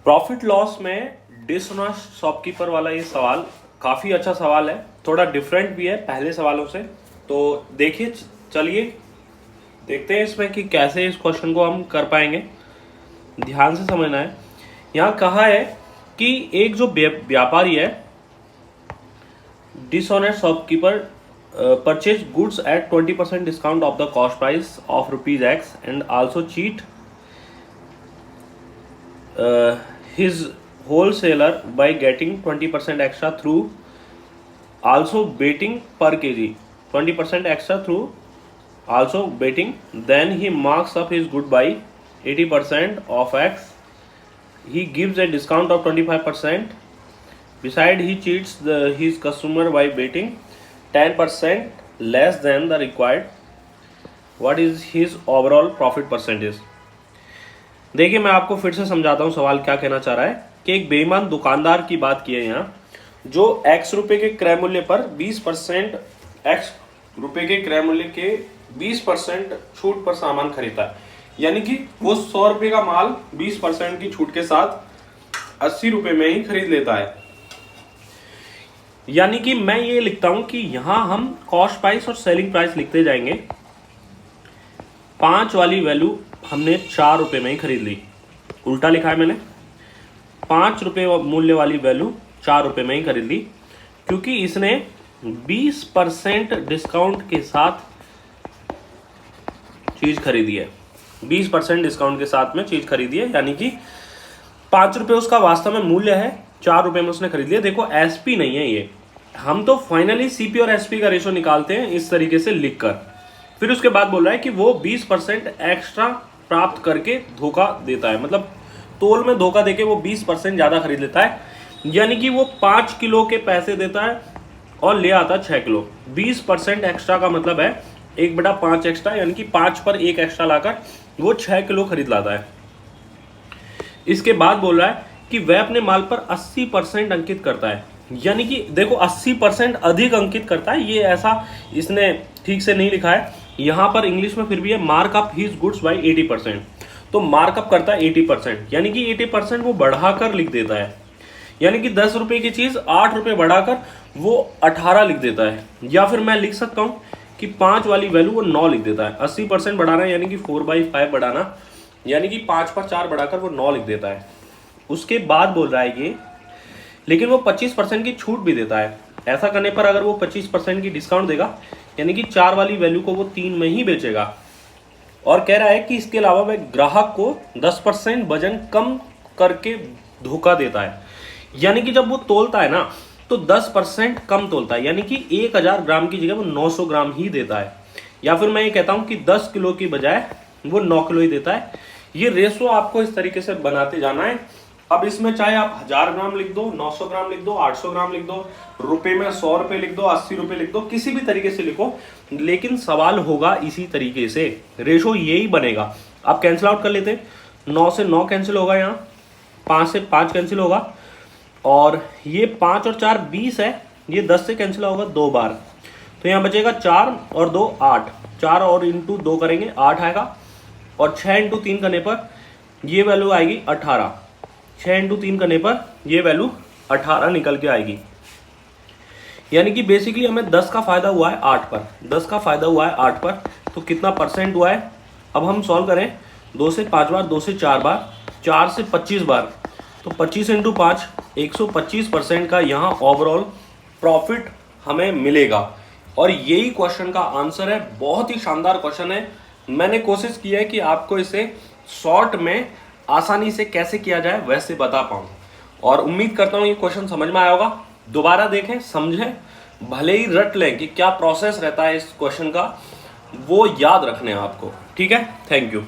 Profit loss में dishonest shopkeeper वाला ये सवाल काफ़ी अच्छा सवाल है, थोड़ा डिफरेंट भी है पहले सवालों से। तो देखिए, चलिए देखते हैं इसमें कि कैसे इस क्वेश्चन को हम कर पाएंगे। ध्यान से समझना है। यहाँ कहा है कि एक जो व्यापारी है, dishonest shopkeeper purchase goods at 20% discount of the cost price of ₹X and also cheat his wholesaler by getting 20% extra through also betting per kg, 20% extra through also betting. Then he marks up his good by 80% of X. He gives a discount of 25%. Beside, he cheats his customer by betting 10% less than the required. What is his overall profit percentage? देखिए, मैं आपको फिर से समझाता हूँ सवाल क्या कहना चाह रहा है कि एक बेईमान दुकानदार की बात की है यहाँ, जो X रुपए के क्रय मूल्य पर 20% X रुपए के क्रय मूल्य के 20% छूट पर सामान खरीदता है। यानी कि वो 100 रुपए का माल 20% की छूट के साथ 80 रुपए में ही खरीद लेता है। यानी कि मैं ये लिखता हूं कि यहां हम कॉस्ट प्राइस और सेलिंग प्राइस लिखते जाएंगे। 5 वाली वैल्यू हमने 4 रुपए में ही खरीद ली, उल्टा लिखा है मैंने। 5 रुपए मूल्य वाली वैल्यू 4 रुपए में ही खरीद ली, क्योंकि इसने 20% डिस्काउंट के साथ चीज खरीदी है। 20% डिस्काउंट के साथ में चीज खरीदी है, यानी कि 5 रुपए उसका वास्तव में मूल्य है, 4 रुपए में उसने खरीद लिया। देखो, एसपी नहीं है ये, हम तो फाइनली सीपी और एसपी का रेशो निकालते हैं इस तरीके से लिखकर। फिर उसके बाद बोल रहा है कि वो 20% एक्स्ट्रा प्राप्त करके धोखा देता है, मतलब तोल में धोखा देके वो 20% ज्यादा खरीद लेता है। यानी कि वो 5 किलो के पैसे देता है और ले आता 6 किलो। 20% एक्स्ट्रा का मतलब है 1/5 एक्स्ट्रा, यानी कि 5 पर 1 एक्स्ट्रा लाकर वो 6 किलो खरीद लाता है। इसके बाद बोल रहा है कि वह अपने माल पर 80% अंकित करता है। यानी कि देखो, 80% अधिक अंकित करता है, ये ऐसा इसने ठीक से नहीं लिखा है। यहाँ पर इंग्लिश में फिर भी है मार्कअप हिज गुड्स बाय 80%, तो मार्कअप करता है 80%, यानी कि 80% वो बढ़ाकर लिख देता है। यानी कि 10 रुपए की चीज 8 रुपए बढ़ाकर वो 18 लिख देता है। या फिर मैं लिख सकता हूँ कि 5 वाली वैल्यू वो 9 लिख देता है। 80% बढ़ाना यानी कि 4/5 बढ़ाना, यानी कि 5 पर 4 बढ़ाकर वो 9 लिख देता है। उसके बाद बोल रहा है ये, लेकिन वो 25% की छूट भी देता है। ऐसा करने पर अगर वो 25% की डिस्काउंट देगा, यानी कि 4 वाली वैल्यू को वो 3 में ही बेचेगा। और कह रहा है कि इसके अलावा वह ग्राहक को 10% वजन कम करके धोखा देता है। यानी कि जब वो तोलता है ना, तो 10% कम तोलता है, यानी कि 1000 ग्राम की जगह वो 900 ग्राम ही देता है। या फिर मैं ये कहता हूँ कि 10 किलो की बजाय वो 9 किलो ही देता है। ये रेशो आपको इस तरीके से बनाते जाना है। अब इसमें चाहे आप 1000 ग्राम लिख दो, 900 ग्राम लिख दो, 800 ग्राम लिख दो, रुपए में 100 रुपए लिख दो, 80 रुपए लिख दो, किसी भी तरीके से लिखो, लेकिन सवाल होगा इसी तरीके से, रेशो यही बनेगा। आप कैंसिल आउट कर लेते हैं, 9 से 9 कैंसिल होगा, यहाँ 5 से 5 कैंसिल होगा, और ये 5 और 4 20 है, ये 10 से कैंसिल होगा 2 बार, तो यहाँ बचेगा 4 और 2 8, 4 और इंटू 2 करेंगे 8 आएगा, और 6 इंटू 3 करने पर ये वैल्यू आएगी 18। 6 इंटू 3 करने पर ये वैल्यू 18 निकल के आएगी। यानी कि बेसिकली हमें 10 का फायदा हुआ है 8 पर, 10 का फायदा हुआ है 8 पर, तो कितना परसेंट हुआ है? अब हम सॉल्व करें, 2 से 5 बार, 2 से 4 बार, 4 से 25 बार, तो 25 इंटू 5 125% का यहाँ ओवरऑल प्रॉफिट हमें मिलेगा। और यही क्वेश्चन का आंसर है। बहुत ही शानदार क्वेश्चन है। मैंने कोशिश की है कि आपको इसे शॉर्ट में आसानी से कैसे किया जाए वैसे बता पाऊँ, और उम्मीद करता हूँ ये क्वेश्चन समझ में आया होगा। दोबारा देखें, समझें, भले ही रट लें कि क्या प्रोसेस रहता है इस क्वेश्चन का, वो याद रखने हैं आपको। ठीक है, थैंक यू।